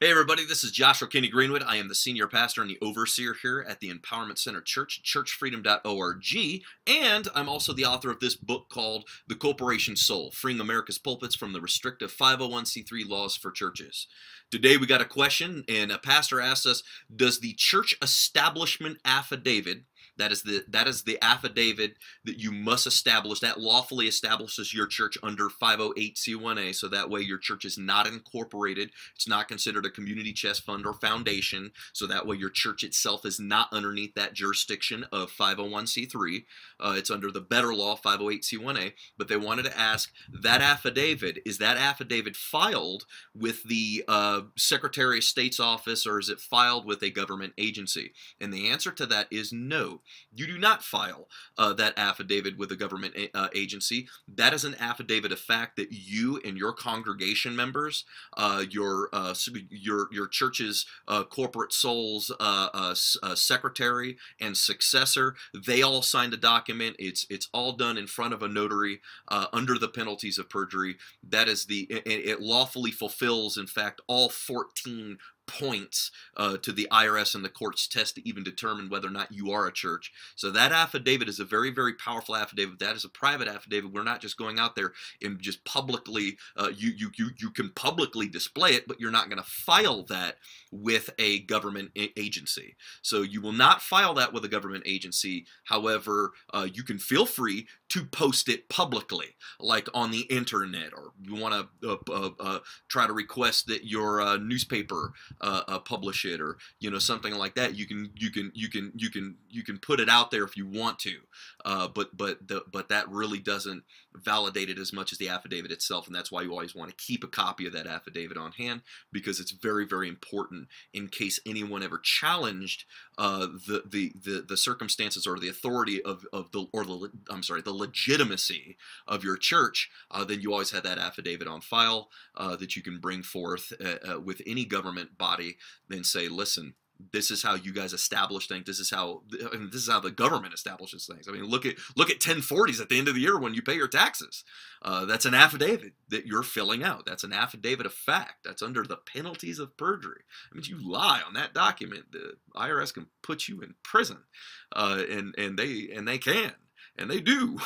Hey everybody, this is Joshua Kenny Greenwood. I am the senior pastor and the overseer here at the Empowerment Center Church, churchfreedom.org, and I'm also the author of this book called The Corporation Soul, Freeing America's Pulpits from the Restrictive 501c3 Laws for Churches. Today we got a question, and a pastor asked us, does the Church Establishment Affidavit, that is the affidavit that you must establish, that lawfully establishes your church under 508c1a, so that way your church is not incorporated, it's not considered a community chest fund or foundation, so that way your church itself is not underneath that jurisdiction of 501c3. It's under the better law, 508c1a, but they wanted to ask, that affidavit, is that affidavit filed with the Secretary of State's office, or is it filed with a government agency? And the answer to that is no. You do not file that affidavit with a government agency. That is an affidavit of fact that you and your congregation members, your church's corporate soul's secretary and successor, they all signed a document. It's all done in front of a notary under the penalties of perjury. That is it lawfully fulfills, in fact, all 14 points to the IRS and the court's test to even determine whether or not you are a church. So that affidavit is a very, very powerful affidavit. That is a private affidavit. We're not just going out there and just publicly, you can publicly display it, but you're not going to file that with a government agency. So you will not file that with a government agency. However, you can feel free to post it publicly, like on the internet, or you want to try to request that your newspaper publish it, or something like that. You can put it out there if you want to, but that really doesn't validate it as much as the affidavit itself, and that's why you always want to keep a copy of that affidavit on hand, because it's very, very important in case anyone ever challenged the circumstances or the authority the legitimacy of your church. Then you always have that affidavit on file that you can bring forth with any government body and say, listen, this is how you guys establish things. This is how the government establishes things. I mean, look at 1040s at the end of the year when you pay your taxes. That's an affidavit that you're filling out. That's an affidavit of fact. That's under the penalties of perjury. I mean, you lie on that document, the IRS can put you in prison, and they can. And they do.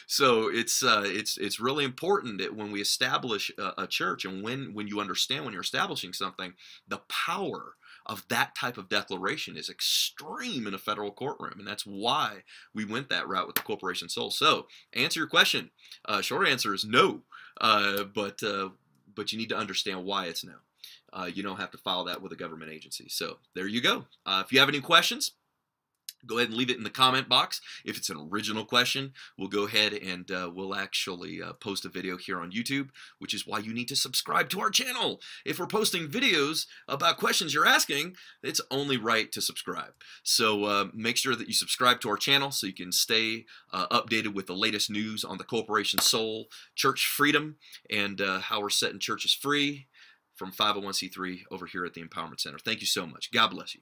So it's really important that when we establish a church, and when you understand when you're establishing something, the power of that type of declaration is extreme in a federal courtroom, and that's why we went that route with the corporation soul. So, answer your question. Short answer is no, but you need to understand why it's no. You don't have to file that with a government agency. So there you go. If you have any questions, go ahead and leave it in the comment box. If it's an original question, we'll go ahead and we'll actually post a video here on YouTube, which is why you need to subscribe to our channel. If we're posting videos about questions you're asking, it's only right to subscribe. So make sure that you subscribe to our channel so you can stay updated with the latest news on the corporation soul, church freedom, and how we're setting churches free from 501c3 over here at the Empowerment Center. Thank you so much. God bless you.